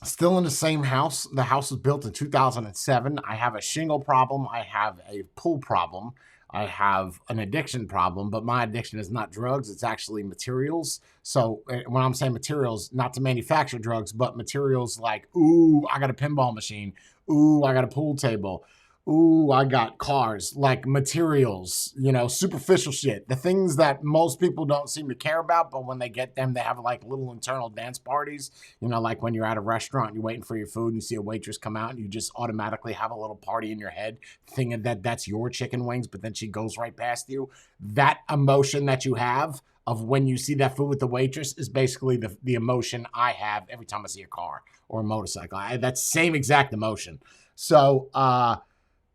Still in the same house. The house was built in 2007. I have a shingle problem. I have a pool problem. I have an addiction problem, but my addiction is not drugs. It's actually materials. So when I'm saying materials, not to manufacture drugs, but materials like, ooh, I got a pinball machine. Ooh, I got a pool table. Ooh, I got cars, like materials, superficial shit. The things that most people don't seem to care about, but when they get them, they have like little internal dance parties. Like when you're at a restaurant and you're waiting for your food and you see a waitress come out and you just automatically have a little party in your head thinking that that's your chicken wings, but then she goes right past you. That emotion that you have of when you see that food with the waitress is basically the emotion I have every time I see a car or a motorcycle. That same exact emotion. So,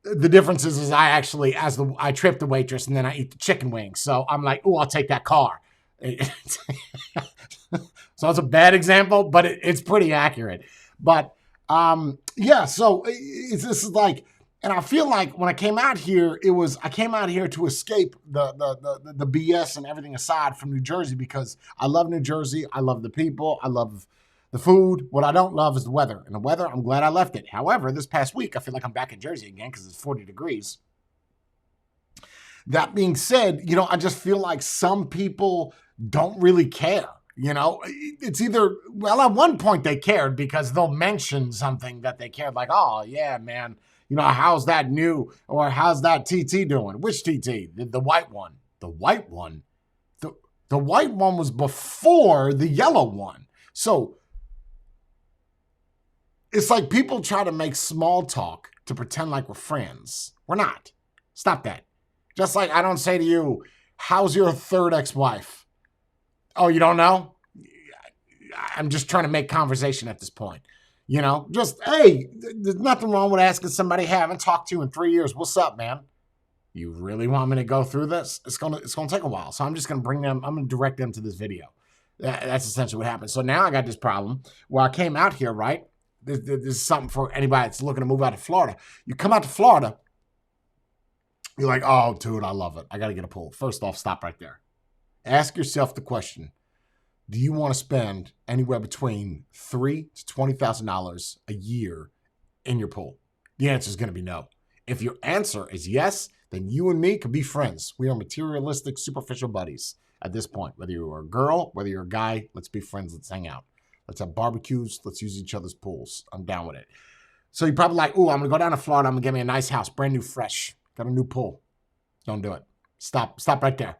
the difference is I actually, I trip the waitress and then I eat the chicken wings. So I'm like, oh, I'll take that car. So it's a bad example, but it's pretty accurate. But yeah, so this is like, and I feel like when I came out here, I came out here to escape the BS and everything aside from New Jersey, because I love New Jersey. I love the people. I love the food. What I don't love is the weather. And the weather, I'm glad I left it. However, this past week, I feel like I'm back in Jersey again because it's 40 degrees. That being said, I just feel like some people don't really care. It's either, well, at one point they cared because they'll mention something that they cared, like, oh, yeah, man, how's that new, or how's that TT doing? Which TT? The white one. The white one? The white one was before the yellow one. So it's like people try to make small talk to pretend like we're friends. We're not. Stop that. Just like I don't say to you, how's your third ex-wife? Oh, you don't know? I'm just trying to make conversation at this point. Just, hey, there's nothing wrong with asking somebody, hey, I haven't talked to you in 3 years. What's up, man? You really want me to go through this? It's gonna take a while. So I'm just gonna I'm gonna direct them to this video. That's essentially what happened. So now I got this problem where I came out here, right? This is something for anybody that's looking to move out of Florida. You come out to Florida, you're like, oh, dude, I love it. I got to get a pool. First off, stop right there. Ask yourself the question, do you want to spend anywhere between $3,000 to $20,000 a year in your pool? The answer is going to be no. If your answer is yes, then you and me can be friends. We are materialistic, superficial buddies at this point. Whether you're a girl, whether you're a guy, let's be friends. Let's hang out. Let's have barbecues. Let's use each other's pools. I'm down with it. So you're probably like, ooh, I'm going to go down to Florida. I'm going to get me a nice house, brand new, fresh. Got a new pool. Don't do it. Stop right there.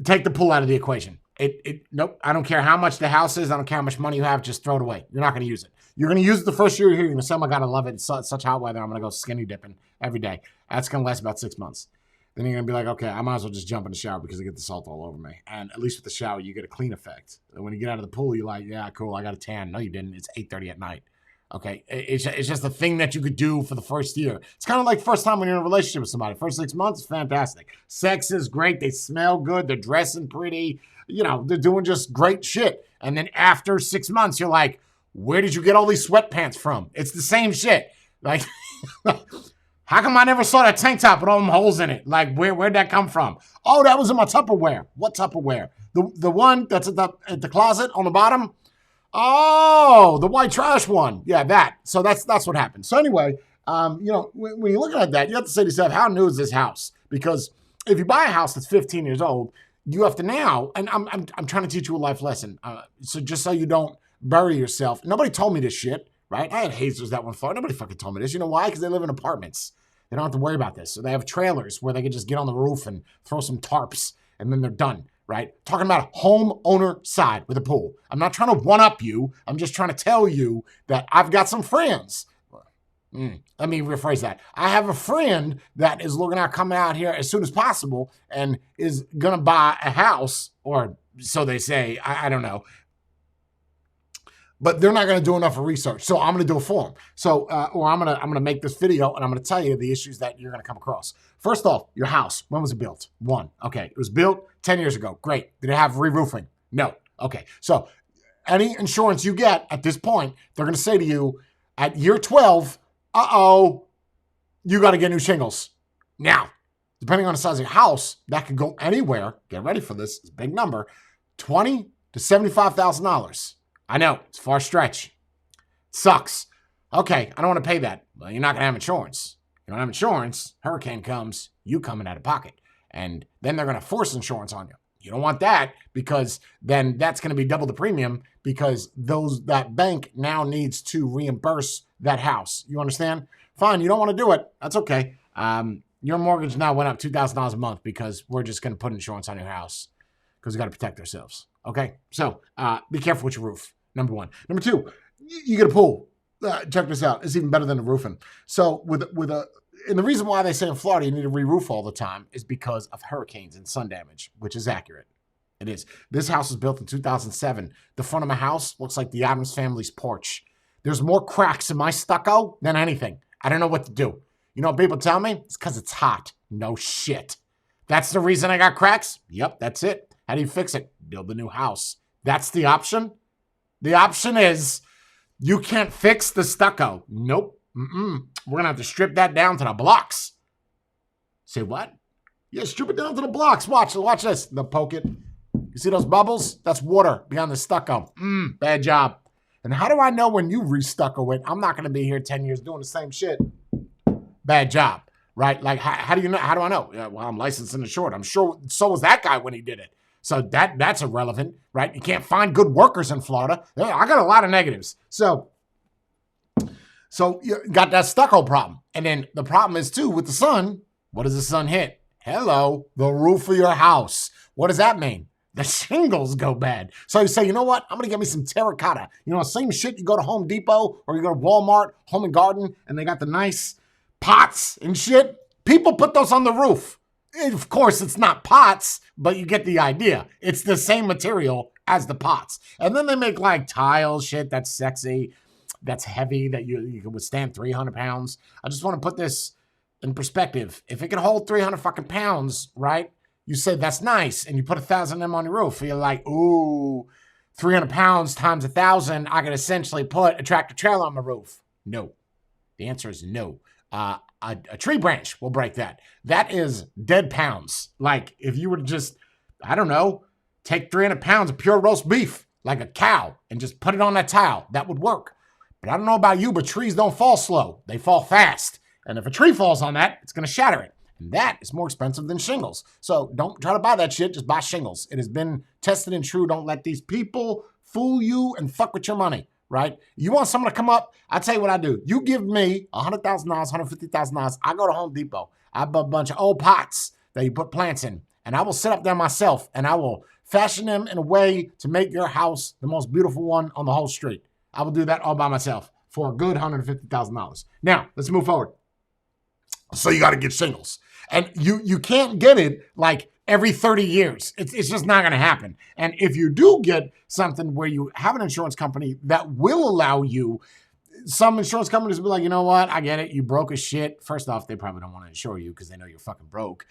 Take the pool out of the equation. Nope. I don't care how much the house is. I don't care how much money you have. Just throw it away. You're not going to use it. You're going to use it the first year you're here. You're going to say, oh my God, I love it. It's such hot weather. I'm going to go skinny dipping every day. That's going to last about 6 months. Then you're going to be like, okay, I might as well just jump in the shower because I get the salt all over me. And at least with the shower, you get a clean effect. And when you get out of the pool, you're like, yeah, cool, I got a tan. No, you didn't. It's 8:30 at night. Okay, it's just a thing that you could do for the first year. It's kind of like first time when you're in a relationship with somebody. First 6 months, fantastic. Sex is great. They smell good. They're dressing pretty. They're doing just great shit. And then after 6 months, you're like, where did you get all these sweatpants from? It's the same shit. Like, how come I never saw that tank top with all them holes in it? Like, where'd that come from? Oh, that was in my Tupperware. What Tupperware? The one that's at the closet on the bottom? Oh, the white trash one. Yeah, that. So that's what happened. So anyway, when you're looking at that, you have to say to yourself, how new is this house? Because if you buy a house that's 15 years old, you have to now, and I'm trying to teach you a life lesson. So just so you don't bury yourself. Nobody told me this shit, right? I had hazers that went far. Nobody fucking told me this. You know why? Because they live in apartments. They don't have to worry about this. So they have trailers where they can just get on the roof and throw some tarps, and then they're done. Right? Talking about a homeowner side with a pool. I'm not trying to one-up you. I'm just trying to tell you that I've got some friends. Let me rephrase that. I have a friend that is looking at coming out here as soon as possible and is going to buy a house, or so they say. I don't know. But they're not going to do enough research. So I'm going to do it for them. So, or I'm going to make this video and I'm going to tell you the issues that you're going to come across. First off, your house. When was it built? 1. Okay. It was built 10 years ago. Great. Did it have re-roofing? No. Okay. So any insurance you get at this point, they're going to say to you at year 12, you got to get new shingles. Now, depending on the size of your house, that could go anywhere. Get ready for this. It's a big number. $20,000 to $75,000. I know, it's a far stretch. Sucks. Okay, I don't want to pay that. Well, you're not going to have insurance. You don't have insurance, hurricane comes, you coming out of pocket. And then they're going to force insurance on you. You don't want that because then that's going to be double the premium because that bank now needs to reimburse that house. You understand? Fine, you don't want to do it. That's okay. Your mortgage now went up $2,000 a month because we're just going to put insurance on your house because we got to protect ourselves. Okay? So be careful with your roof, number one. Number two, you get a pool. Check this out. It's even better than the roofing. So and the reason why they say in Florida you need to re-roof all the time is because of hurricanes and sun damage, which is accurate. It is. This house was built in 2007. The front of my house looks like the Addams family's porch. There's more cracks in my stucco than anything. I don't know what to do. You know what people tell me? It's because it's hot. No shit. That's the reason I got cracks? Yep, that's it. How do you fix it? Build a new house. That's the option? The option is you can't fix the stucco. Nope. We're going to have to strip that down to the blocks. Say what? Yeah, strip it down to the blocks. Watch this. They'll poke it. You see those bubbles? That's water behind the stucco. Bad job. And how do I know when you re-stucco it? I'm not going to be here 10 years doing the same shit. Bad job, right? Like, how do you know? How do I know? Yeah, well, I'm licensed and insured. I'm sure so was that guy when he did it. So that's irrelevant, right? You can't find good workers in Florida. I got a lot of negatives. So you got that stucco problem. And then the problem is, too, with the sun, what does the sun hit? Hello, the roof of your house. What does that mean? The shingles go bad. So you say, you know what? I'm going to get me some terracotta. You know, same shit. You go to Home Depot or you go to Walmart, Home and Garden, and they got the nice pots and shit. People put those on the roof. Of course, it's not pots, but you get the idea. It's the same material as the pots. And then they make like tile shit that's sexy, that's heavy, that you can withstand 300 pounds. I just want to put this in perspective. If it can hold 300 fucking pounds, right? You say that's nice, and you put 1,000 of them on your roof. You're like, ooh, 300 pounds times 1,000, I could essentially put a tractor trailer on my roof. No. The answer is no. A tree branch will break that. That is dead pounds. Like, if you were to just, I don't know, take 300 pounds of pure roast beef, like a cow, and just put it on that tile, that would work. But I don't know about you, but trees don't fall slow. They fall fast. And if a tree falls on that, it's going to shatter it. And that is more expensive than shingles. So don't try to buy that shit. Just buy shingles. It has been tested and true. Don't let these people fool you and fuck with your money, right? You want someone to come up? I'll tell you what I do. You give me $100,000, $150,000. I go to Home Depot. I buy a bunch of old pots that you put plants in. And I will sit up there myself and I will fashion them in a way to make your house the most beautiful one on the whole street. I will do that all by myself for a good $150,000. Now, let's move forward. So you got to get shingles. And you can't get it like every 30 years. It's just not going to happen. And if you do get something where you have an insurance company that will allow you, some insurance companies will be like, you know what? I get it. You broke as shit. First off, they probably don't want to insure you because they know you're fucking broke.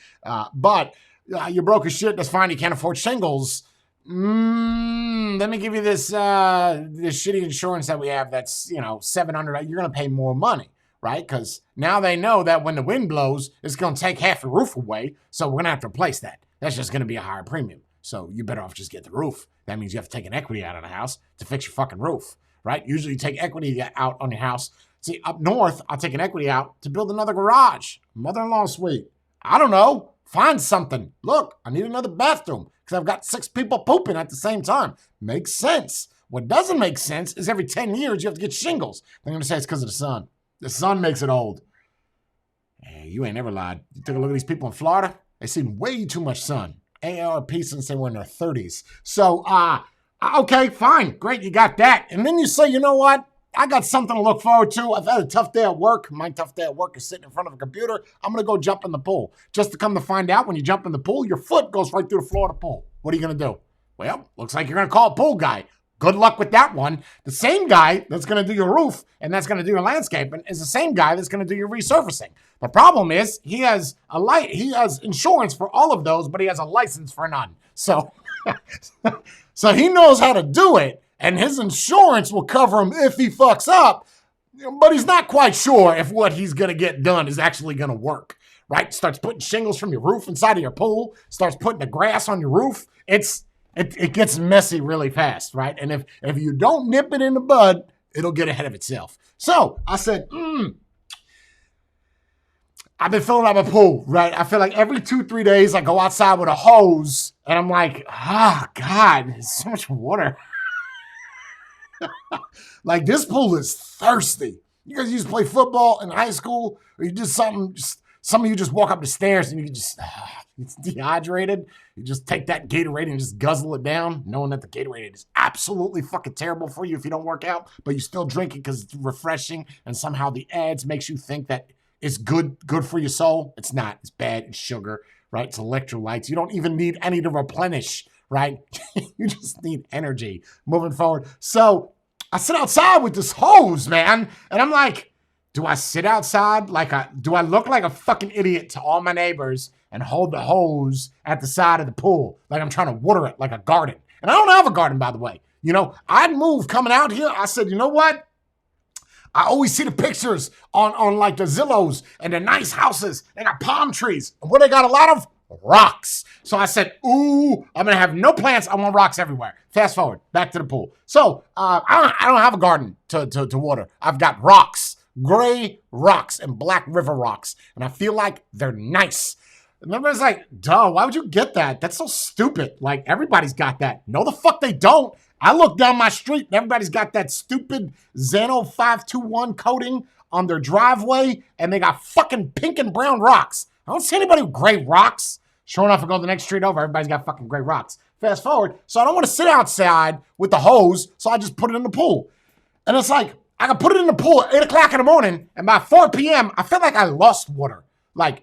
But you broke as shit. That's fine. You can't afford shingles. Let me give you this shitty insurance that we have that's, $700. You're going to pay more money. Right? Because now they know that when the wind blows, it's going to take half the roof away. So we're going to have to replace that. That's just going to be a higher premium. So you better off just get the roof. That means you have to take an equity out of the house to fix your fucking roof. Right? Usually you take equity out on your house. See, up north, I'll take an equity out to build another garage. Mother-in-law suite. I don't know. Find something. Look, I need another bathroom because I've got 6 people pooping at the same time. Makes sense. What doesn't make sense is every 10 years you have to get shingles. They're going to say it's because of the sun. The sun makes it old. Hey, you ain't never lied. You took a look at these people in Florida? They seen way too much sun. AARP since they were in their 30s. So, okay, fine. Great, you got that. And then you say, you know what? I got something to look forward to. I've had a tough day at work. My tough day at work is sitting in front of a computer. I'm going to go jump in the pool. Just to come to find out, when you jump in the pool, your foot goes right through the floor of the pool. What are you going to do? Well, looks like you're going to call a pool guy. Good luck with that one. The same guy that's going to do your roof and that's going to do your landscaping is the same guy that's going to do your resurfacing. The problem is he has insurance for all of those, but he has a license for none. So, so he knows how to do it, and his insurance will cover him if he fucks up, but he's not quite sure if what he's going to get done is actually going to work. Right? Starts putting shingles from your roof inside of your pool. Starts putting the grass on your roof. It gets messy really fast, right? And if you don't nip it in the bud, It'll get ahead of itself. So I said, I've been filling up a pool, right? I feel like every 2-3 days I go outside with a hose and I'm like, God, there's so much water. Like, this pool is thirsty. You guys used to play football in high school, or you did something, some of you just walk up the stairs and you just, it's dehydrated. You just take that Gatorade and just guzzle it down, knowing that the Gatorade is absolutely fucking terrible for you if you don't work out, but you still drink it because it's refreshing, and somehow the ads makes you think that it's good for your soul. It's not. It's bad. It's sugar, right? It's electrolytes. You don't even need any to replenish, right? You just need energy moving forward. So I sit outside with this hose, man, and I'm like, do I sit outside do I look like a fucking idiot to all my neighbors and hold the hose at the side of the pool like I'm trying to water it like a garden? And I don't have a garden, by the way. You know, I'd moved coming out here. I said, you know what? I always see the pictures on like the Zillows and the nice houses. They got palm trees. And what they got a lot of? Rocks. So I said, ooh, I'm going to have no plants. I want rocks everywhere. Fast forward, back to the pool. So I don't have a garden to water. I've got rocks, gray rocks and black river rocks. And I feel like they're nice. And everybody's like, duh, why would you get that? That's so stupid. Like, everybody's got that. No, the fuck they don't. I look down my street and everybody's got that stupid Xano 521 coating on their driveway, and they got fucking pink and brown rocks. I don't see anybody with gray rocks. Sure enough, I go to the next street over, everybody's got fucking gray rocks. Fast forward, so I don't want to sit outside with the hose, so I just put it in the pool. And it's like, I can put it in the pool at 8 o'clock in the morning, and by 4 p.m., I feel like I lost water. Like,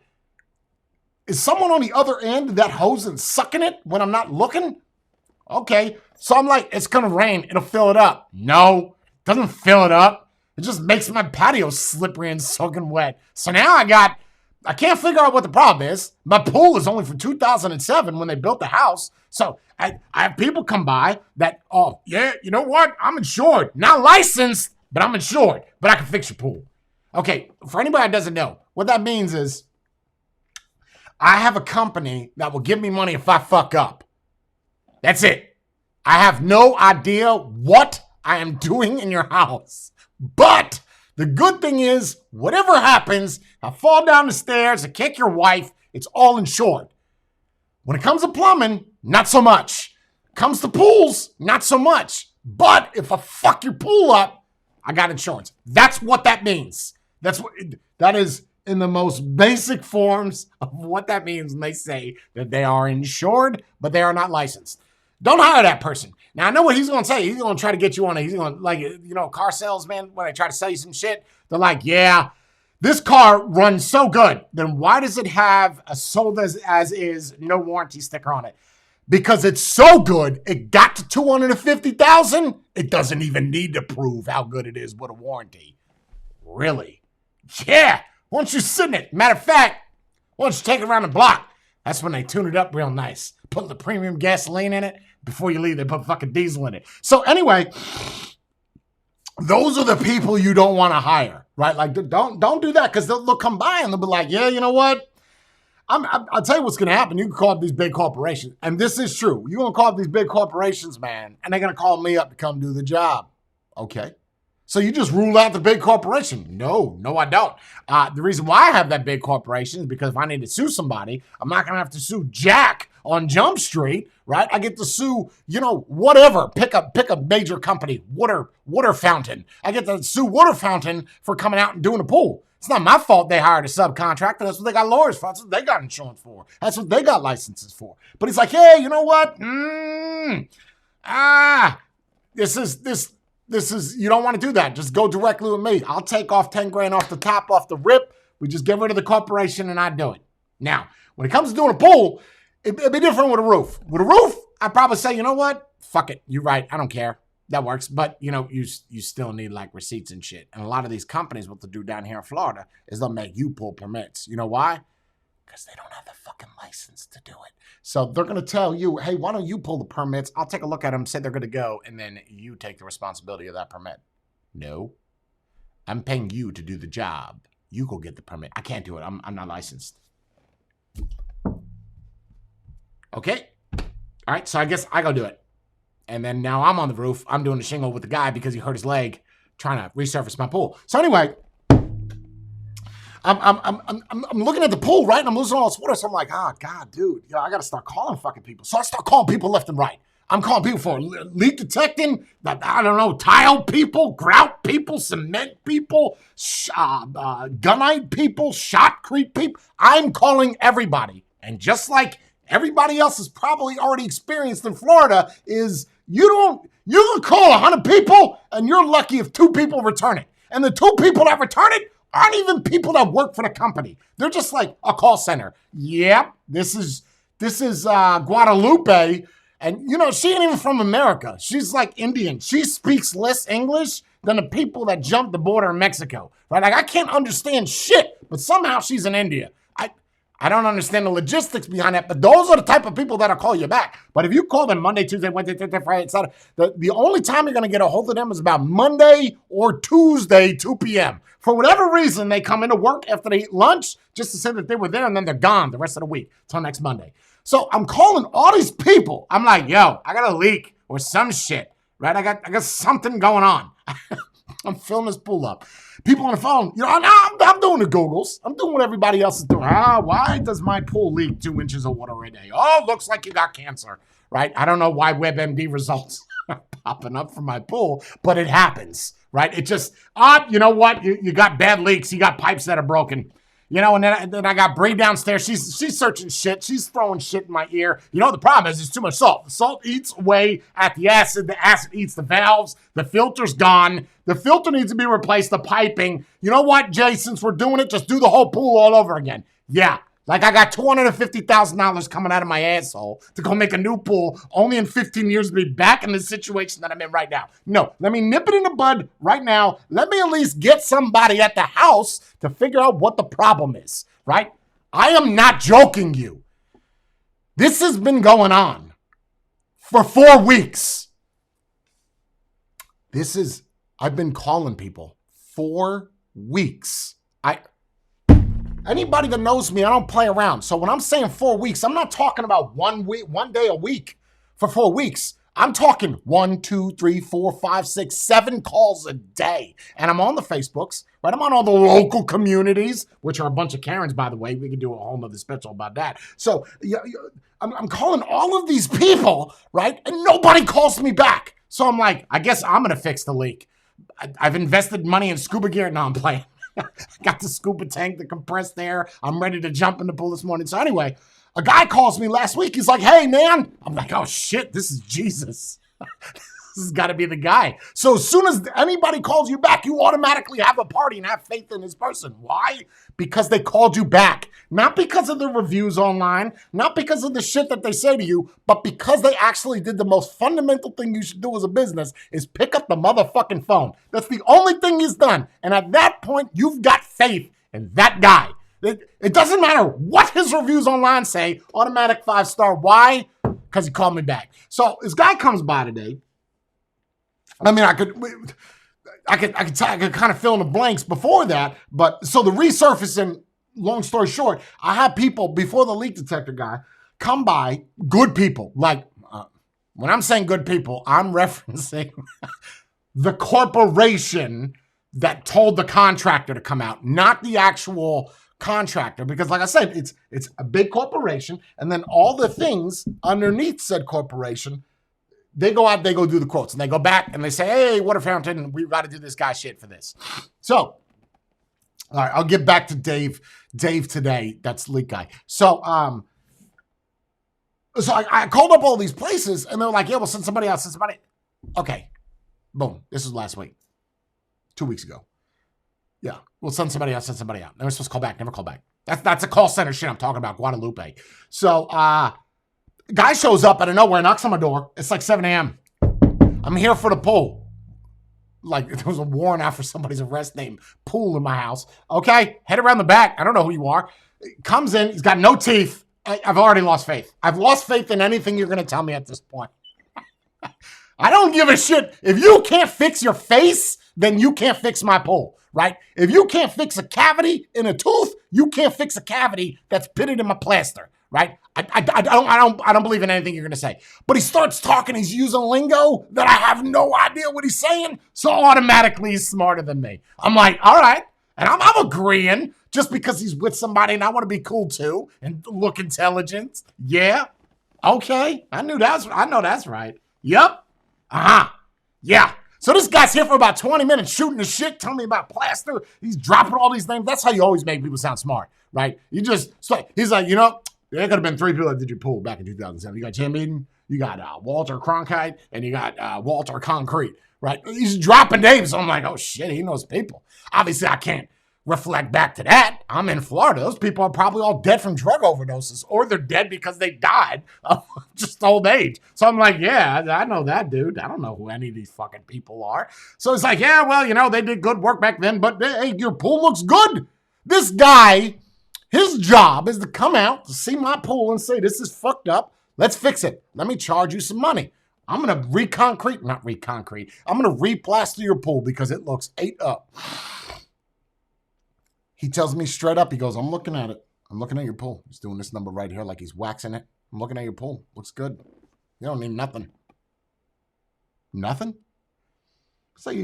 is someone on the other end of that hose and sucking it when I'm not looking? Okay, so I'm like, it's gonna rain, it'll fill it up. No, it doesn't fill it up. It just makes my patio slippery and soaking wet. So now I can't figure out what the problem is. My pool is only from 2007 when they built the house. So I have people come by that, oh, yeah, you know what? I'm insured. Not licensed, but I'm insured. But I can fix your pool. Okay, for anybody that doesn't know, what that means is I have a company that will give me money if I fuck up. That's it. I have no idea what I am doing in your house. But the good thing is, whatever happens, I fall down the stairs, I kick your wife, it's all insured. When it comes to plumbing, not so much. Comes to pools, not so much. But if I fuck your pool up, I got insurance. That's what that means. That is in the most basic forms of what that means when they say that they are insured, but they are not licensed. Don't hire that person. Now, I know what he's going to say. He's going to try to get you on it. He's going to, like, you know, car salesman, when they try to sell you some shit, they're like, yeah, this car runs so good. Then why does it have a sold as is, no warranty sticker on it? Because it's so good, it got to 250,000. It doesn't even need to prove how good it is with a warranty. Really? Yeah. Once you sit in it. Matter of fact, once you take it around the block, that's when they tune it up real nice. Put the premium gasoline in it. Before you leave, they put fucking diesel in it. So anyway, those are the people you don't want to hire, right? Like, don't do that, because they'll come by and they'll be like, yeah, you know what? I'll tell you what's going to happen. You can call up these big corporations. And this is true. You're going to call up these big corporations, man, and they're going to call me up to come do the job. Okay. So you just rule out the big corporation. No, I don't. The reason why I have that big corporation is because if I need to sue somebody, I'm not going to have to sue Jack on Jump Street, right? I get to sue, you know, whatever. Pick a major company, water fountain. I get to sue Water Fountain for coming out and doing a pool. It's not my fault they hired a subcontractor. That's what they got lawyers for. That's what they got insurance for. That's what they got licenses for. But he's like, hey, you know what? This is, you don't want to do that. Just go directly with me. I'll take off 10 grand off the top, off the rip. We just get rid of the corporation and I do it. Now, when it comes to doing a pool, it'd be different with a roof. With a roof, I'd probably say, you know what? Fuck it. You're right. I don't care. That works. But, you know, you still need like receipts and shit. And a lot of these companies, what they'll do down here in Florida is they'll make you pull permits. You know why? Because they don't have the fucking license to do it. So they're going to tell you, hey, why don't you pull the permits? I'll take a look at them, say they're going to go, and then you take the responsibility of that permit. No. I'm paying you to do the job. You go get the permit. I can't do it. I'm not licensed. Okay. All right, so I guess I go do it. And then now I'm on the roof. I'm doing the shingle with the guy because he hurt his leg trying to resurface my pool. So anyway, I'm looking at the pool, right? And I'm losing all this water. So I'm like, oh, God, dude, I got to start calling fucking people. So I start calling people left and right. I'm calling people for leak detecting, I don't know, tile people, grout people, cement people, gunite people, shotcrete people. I'm calling everybody. And just like everybody else has probably already experienced in Florida is you can call 100 people and you're lucky if 2 people return it. And the 2 people that return it aren't even people that work for the company. They're just like a call center. Yep, this is Guadalupe. And, she ain't even from America. She's like Indian. She speaks less English than the people that jumped the border in Mexico. Right? Like, I can't understand shit, but somehow she's in India. I don't understand the logistics behind that, but those are the type of people that'll call you back. But if you call them Monday, Tuesday, Wednesday, Thursday, Friday, Saturday, the only time you're going to get a hold of them is about Monday or Tuesday, 2 p.m. For whatever reason, they come into work after they eat lunch just to say that they were there, and then they're gone the rest of the week till next Monday. So I'm calling all these people. I'm like, yo, I got a leak or some shit, right? I got something going on. I'm filling this pool up. People on the phone, I'm doing the Googles. I'm doing what everybody else is doing. Why does my pool leak 2 inches of water a day? Oh, looks like you got cancer, right? I don't know why WebMD results are popping up from my pool, but it happens, right? It just, you know what? You got bad leaks. You got pipes that are broken. And then I got Bree downstairs. She's searching shit. She's throwing shit in my ear. The problem is too much salt. The salt eats away at the acid. The acid eats the valves. The filter's gone. The filter needs to be replaced. The piping. You know what, Jay? Since we're doing it, just do the whole pool all over again. Yeah. Like I got $250,000 coming out of my asshole to go make a new pool, only in 15 years to be back in the situation that I'm in right now. No, let me nip it in the bud right now. Let me at least get somebody at the house to figure out what the problem is, right? I am not joking you. This has been going on for 4 weeks. I've been calling people 4 weeks. Anybody that knows me, I don't play around. So when I'm saying 4 weeks, I'm not talking about 1 week, 1 day a week for 4 weeks. I'm talking 1, 2, 3, 4, 5, 6, 7 calls a day. And I'm on the Facebooks, right? I'm on all the local communities, which are a bunch of Karens, by the way. We could do a whole nother special about that. So I'm calling all of these people, right? And nobody calls me back. So I'm like, I guess I'm going to fix the leak. I've invested money in scuba gear. No, I'm playing. Got the scuba tank, the compressed air. I'm ready to jump in the pool this morning. So anyway, a guy calls me last week. He's like, hey, man. I'm like, oh, shit, this is Jesus. This has got to be the guy. So as soon as anybody calls you back, you automatically have a party and have faith in this person. Why? Because they called you back. Not because of the reviews online, not because of the shit that they say to you, but because they actually did the most fundamental thing you should do as a business is pick up the motherfucking phone. That's the only thing he's done. And at that point, you've got faith in that guy. It doesn't matter what his reviews online say, automatic 5-star. Why? Because he called me back. So this guy comes by today. I mean, I could kind of fill in the blanks before that, but so the resurfacing, long story short, I had people before the leak detector guy come by, good people. Like, when I'm saying good people, I'm referencing the corporation that told the contractor to come out, not the actual contractor. Because like I said, it's a big corporation, and then all the things underneath said corporation, they go out, they go do the quotes, and they go back and they say, hey, Water Fountain, we've got to do this guy shit for this. So, all right, I'll get back to Dave today. That's leak guy. So, I called up all these places, and they're like, yeah, we'll send somebody out, Okay, boom, this was last week, 2 weeks ago. Yeah, we'll send somebody out, Never supposed to call back, never call back. That's a call center shit I'm talking about, Guadalupe. So, guy shows up out of nowhere, knocks on my door. It's like 7 a.m. I'm here for the pool. Like, there was a warrant out for somebody's arrest named Pool in my house. Okay, head around the back. I don't know who you are. Comes in. He's got no teeth. I've already lost faith. I've lost faith in anything you're going to tell me at this point. I don't give a shit. If you can't fix your face, then you can't fix my pool, right? If you can't fix a cavity in a tooth, you can't fix a cavity that's pitted in my plaster. Right? I don't believe in anything you're gonna say. But he starts talking. He's using lingo that I have no idea what he's saying. So automatically he's smarter than me. I'm like, all right, and I'm agreeing just because he's with somebody and I want to be cool too and look intelligent. Yeah, okay, I know that's right. Yep. Yeah. So this guy's here for about 20 minutes shooting the shit, telling me about plaster. He's dropping all these names. That's how you always make people sound smart, right? You just, he's like, there could have been 3 people that did your pool back in 2007. You got Jim Eden, you got Walter Cronkite, and you got Walter Concrete, right? He's dropping names. So I'm like, oh shit, he knows people. Obviously, I can't reflect back to that. I'm in Florida. Those people are probably all dead from drug overdoses, or they're dead because they died of just old age. So I'm like, yeah, I know that dude. I don't know who any of these fucking people are. So it's like, yeah, well, they did good work back then, but hey, your pool looks good. This guy, his job is to come out to see my pool and say, this is fucked up. Let's fix it. Let me charge you some money. I'm going to I'm going to replaster your pool because it looks ate up. He tells me straight up, he goes, I'm looking at it. I'm looking at your pool. He's doing this number right here like he's waxing it. I'm looking at your pool. Looks good. You don't need nothing. Nothing? It's like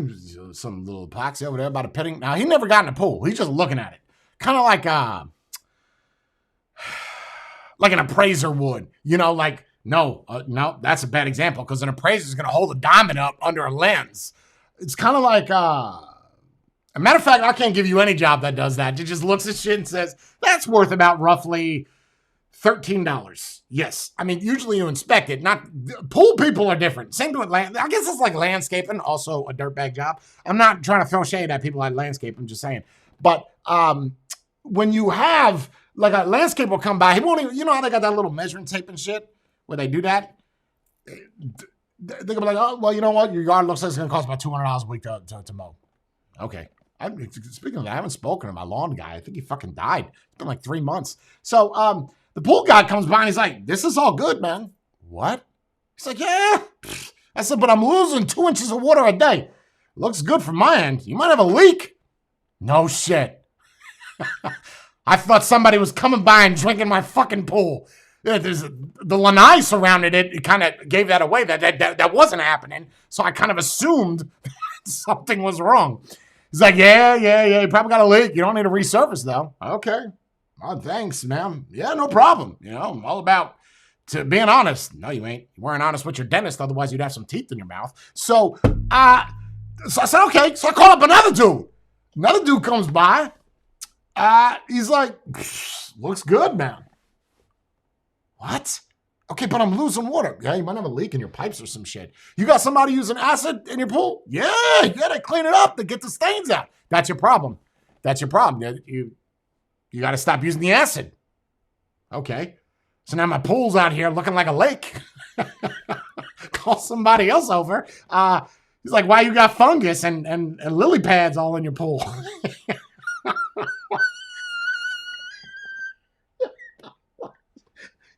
some little epoxy over there about a pitting. Now, he never got in the pool. He's just looking at it. Kind of like an appraiser would. No, that's a bad example because an appraiser is going to hold a diamond up under a lens. It's kind of like... a matter of fact, I can't give you any job that does that. It just looks at shit and says, that's worth about roughly $13. Yes. I mean, usually you inspect it. Pool people are different. Same to land. I guess it's like landscaping, also a dirtbag job. I'm not trying to throw shade at people like landscape. I'm just saying. But when you have, like a landscaper will come by, he won't even, how they got that little measuring tape and shit where they do that? They're going to be like, oh, well, you know what? Your yard looks like it's going to cost about $200 a week to mow. Okay. Speaking of that, I haven't spoken to my lawn guy. I think he fucking died. It's been like 3 months. So the pool guy comes by and he's like, this is all good, man. What? He's like, yeah. I said, but I'm losing 2 inches of water a day. Looks good from my end. You might have a leak. No shit. I thought somebody was coming by and drinking my fucking pool. There's the lanai surrounded it. It kind of gave that away. That wasn't happening. So I kind of assumed something was wrong. He's like, yeah, you probably got a leak. You don't need to resurface, though. Okay. Oh, thanks, man. Yeah, no problem. I'm all about being honest. No, you ain't. You weren't honest with your dentist. Otherwise, you'd have some teeth in your mouth. So I said, okay. So I call up another dude. Another dude comes by. He's like, looks good, man. What? Okay, but I'm losing water. Yeah, you might have a leak in your pipes or some shit. You got somebody using acid in your pool? Yeah, you gotta clean it up to get the stains out. That's your problem. You gotta stop using the acid. Okay. So now my pool's out here looking like a lake. Call somebody else over. He's like, why you got fungus and lily pads all in your pool?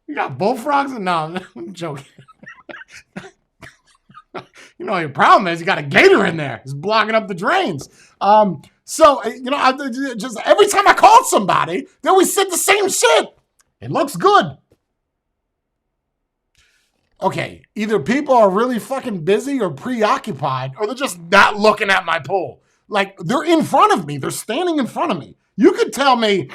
You got bullfrogs? No, I'm joking. Your problem is you got a gator in there. It's blocking up the drains. So just every time I call somebody, they always said the same shit. It looks good. Okay, either people are really fucking busy or preoccupied, or they're just not looking at my pool. Like, they're in front of me. They're standing in front of me. You could tell me,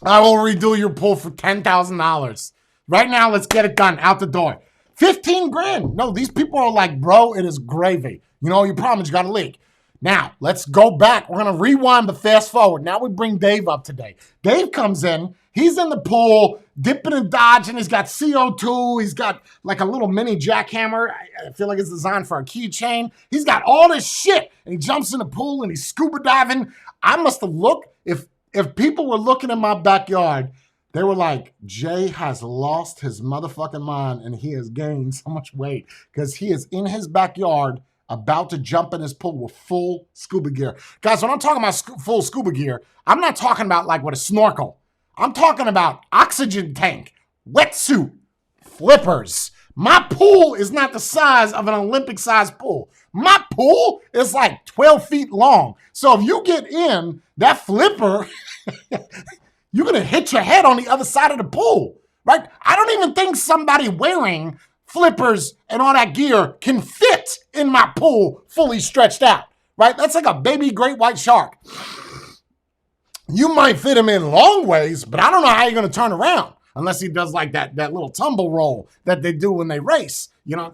I will redo your pool for $10,000. Right now, let's get it done. Out the door. 15 grand. No, these people are like, bro, it is gravy. Your problem is you got a leak. Now, let's go back. We're going to rewind but fast forward. Now we bring Dave up today. Dave comes in. He's in the pool, dipping and dodging. He's got CO2. He's got like a little mini jackhammer. I feel like it's designed for a keychain. He's got all this shit. And he jumps in the pool and he's scuba diving. I must have looked. If people were looking in my backyard, they were like, Jay has lost his motherfucking mind and he has gained so much weight because he is in his backyard about to jump in his pool with full scuba gear. Guys, when I'm talking about full scuba gear, I'm not talking about like with a snorkel. I'm talking about oxygen tank, wetsuit, flippers. My pool is not the size of an Olympic-sized pool. My pool is like 12 feet long. So if you get in that flipper, you're going to hit your head on the other side of the pool, right? I don't even think somebody wearing flippers and all that gear can fit in my pool fully stretched out, right? That's like a baby great white shark. You might fit him in long ways, but I don't know how you're going to turn around unless he does like that little tumble roll that they do when they race. You know,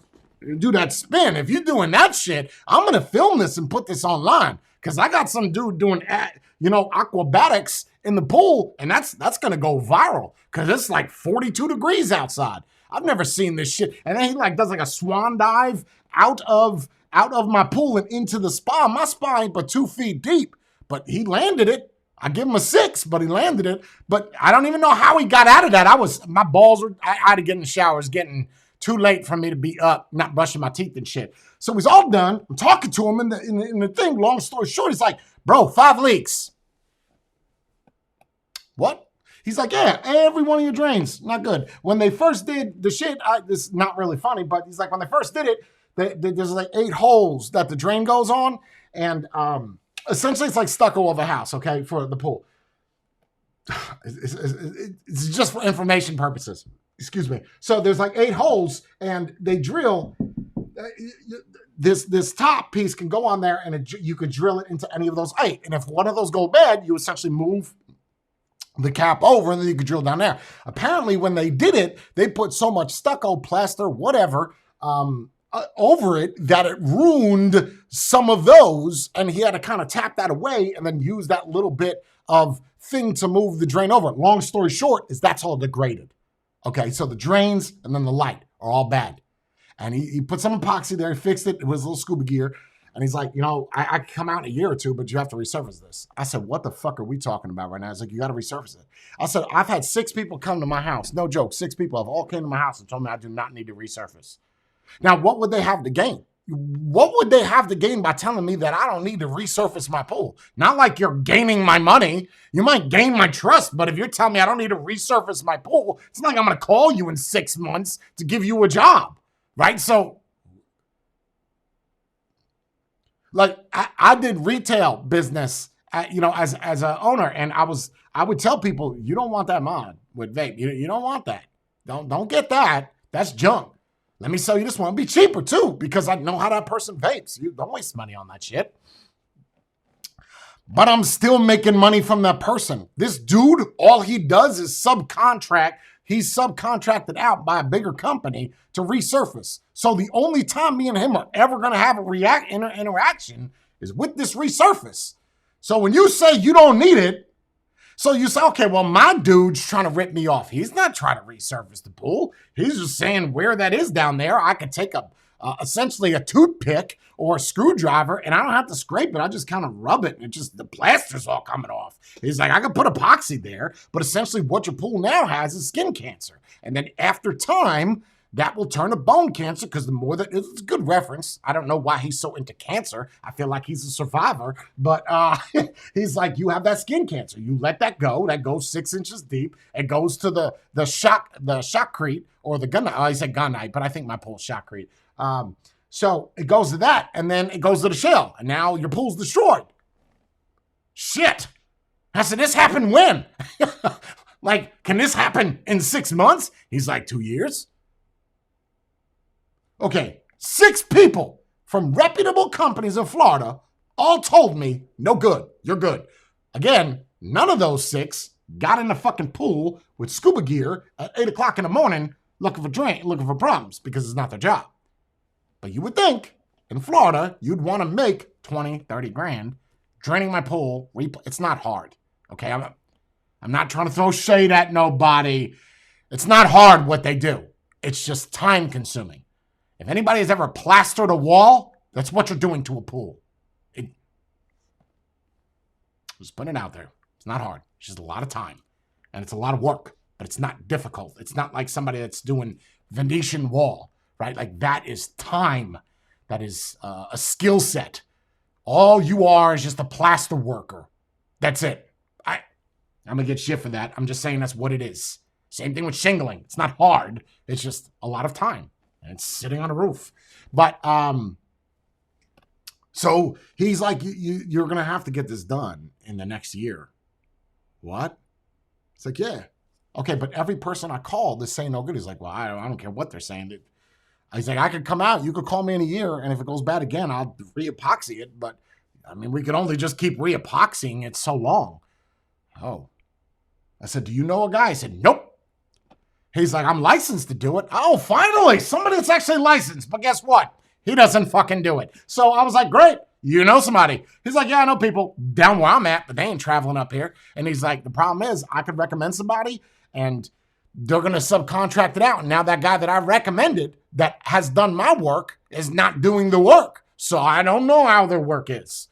do that spin. If you're doing that shit, I'm going to film this and put this online because I got some dude doing, aquabatics in the pool, and that's going to go viral because it's like 42 degrees outside. I've never seen this shit. And then he like does like a swan dive out of my pool and into the spa. My spa ain't but 2 feet deep, but he landed it. I give him a 6, but he landed it. But I don't even know how he got out of that. I had to get in the shower. It's getting too late for me to be up, not brushing my teeth and shit. So he's all done. I'm talking to him in the thing. Long story short, he's like, bro, 5 leaks. What? He's like, yeah, every one of your drains, not good. When they first did the shit, this is not really funny, but he's like, when they first did it, there's like 8 holes that the drain goes on. And essentially it's like stucco of a house, okay, for the pool. It's just for information purposes. Excuse me. So there's like 8 holes, and they drill. This top piece can go on there, and you could drill it into any of those 8. And if one of those go bad, you essentially move the cap over, and then you could drill down there. Apparently, when they did it, they put so much stucco, plaster, whatever, over it that it ruined some of those, and he had to kind of tap that away and then use that little bit of thing to move the drain over. Long story short is that's all degraded. Okay, so the drains and then the light are all bad. And he put some epoxy there, he fixed it, it was a little scuba gear, and he's like, I can come out in a year or 2, but you have to resurface this. I said, what the fuck are we talking about right now? He's like, you got to resurface it. I said, I've had 6 people come to my house. No joke, 6 people have all came to my house and told me I do not need to resurface. Now, what would they have to gain? What would they have to gain by telling me that I don't need to resurface my pool? Not like you're gaining my money. You might gain my trust, but if you're telling me I don't need to resurface my pool, it's not like I'm going to call you in 6 months to give you a job, right? So, like, I did retail business, as an owner, and I would tell people, you don't want that mod with vape. You don't want that. Don't get that. That's junk. Let me sell you this one. It'll be cheaper too, because I know how that person vapes. You don't waste money on that shit. But I'm still making money from that person. This dude, all he does is subcontract. He's subcontracted out by a bigger company to resurface. So the only time me and him are ever going to have a interaction is with this resurface. So when you say you don't need it, so you say, okay, well, my dude's trying to rip me off. He's not trying to resurface the pool. He's just saying where that is down there. I could take essentially a toothpick or a screwdriver, and I don't have to scrape it. I just kind of rub it, and the plaster's all coming off. He's like, I could put epoxy there, but essentially what your pool now has is skin cancer. And then after time, that will turn to bone cancer, because the more that it's a good reference. I don't know why he's so into cancer. I feel like he's a survivor, but he's like, you have that skin cancer. You let that go. That goes 6 inches deep. It goes to the shotcrete or the gunite. I said gunite, but I think my pool's shotcrete. So it goes to that, and then it goes to the shell, and now your pool's destroyed. Shit. I said, this happened when? Like, can this happen in 6 months? He's like, 2 years. Okay, 6 people from reputable companies in Florida all told me, no good, you're good. Again, none of those 6 got in the fucking pool with scuba gear at 8 o'clock in the morning looking for problems, because it's not their job. But you would think in Florida, you'd want to make 20, 30 grand draining my pool. It's not hard, okay? I'm not trying to throw shade at nobody. It's not hard what they do. It's just time consuming. If anybody has ever plastered a wall, that's what you're doing to a pool. Just putting it out there. It's not hard. It's just a lot of time. And it's a lot of work, but it's not difficult. It's not like somebody that's doing Venetian wall, right? Like, that is time. That is a skill set. All you are is just a plaster worker. That's it. I'm going to get shit for that. I'm just saying that's what it is. Same thing with shingling. It's not hard. It's just a lot of time. And it's sitting on a roof. But, so he's like, you're going to have to get this done in the next year. What? It's like, yeah. Okay, but every person I called is saying no good. He's like, well, I don't care what they're saying. He's like, I could come out. You could call me in a year, and if it goes bad again, I'll re-epoxy it. But, I mean, we could only just keep re-epoxying it so long. Oh. I said, do you know a guy? He said, nope. He's like, I'm licensed to do it. Oh, finally, somebody that's actually licensed. But guess what? He doesn't fucking do it. So I was like, great. You know somebody. He's like, yeah, I know people down where I'm at, but they ain't traveling up here. And he's like, the problem is I could recommend somebody and they're going to subcontract it out. And now that guy that I recommended that has done my work is not doing the work. So I don't know how their work is.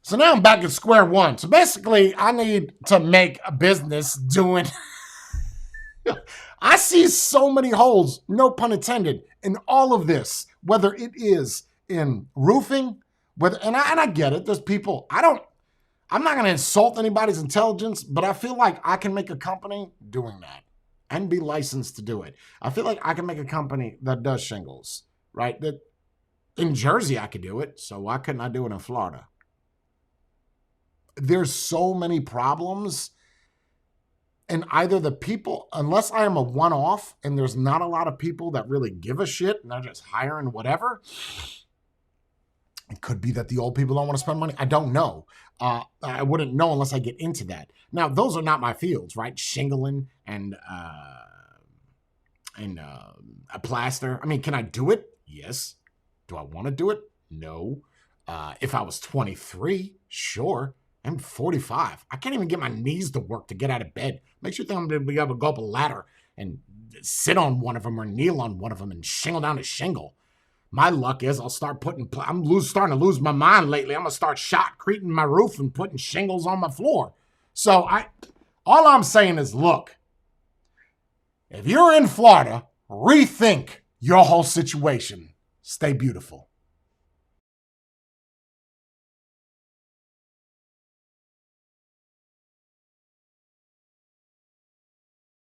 So now I'm back at square one. So basically, I need to make a business doing... I see so many holes, no pun intended, in all of this, whether it is in roofing, and I get it. There's people, I'm not going to insult anybody's intelligence, but I feel like I can make a company doing that and be licensed to do it. I feel like I can make a company that does shingles, right? That in Jersey, I could do it. So why couldn't I do it in Florida? There's so many problems. And either the people, unless I am a one-off and there's not a lot of people that really give a shit and they're just hiring whatever, it could be that the old people don't want to spend money. I don't know. I wouldn't know unless I get into that. Now, those are not my fields, right? Shingling and a plaster. I mean, can I do it? Yes. Do I want to do it? No. If I was 23, sure. I'm 45. I can't even get my knees to work to get out of bed. Makes you think I'm going to be able to go up a ladder and sit on one of them or kneel on one of them and shingle down a shingle. My luck is I'll start starting to lose my mind lately. I'm going to start shotcreting my roof and putting shingles on my floor. So all I'm saying is, look, if you're in Florida, rethink your whole situation. Stay beautiful.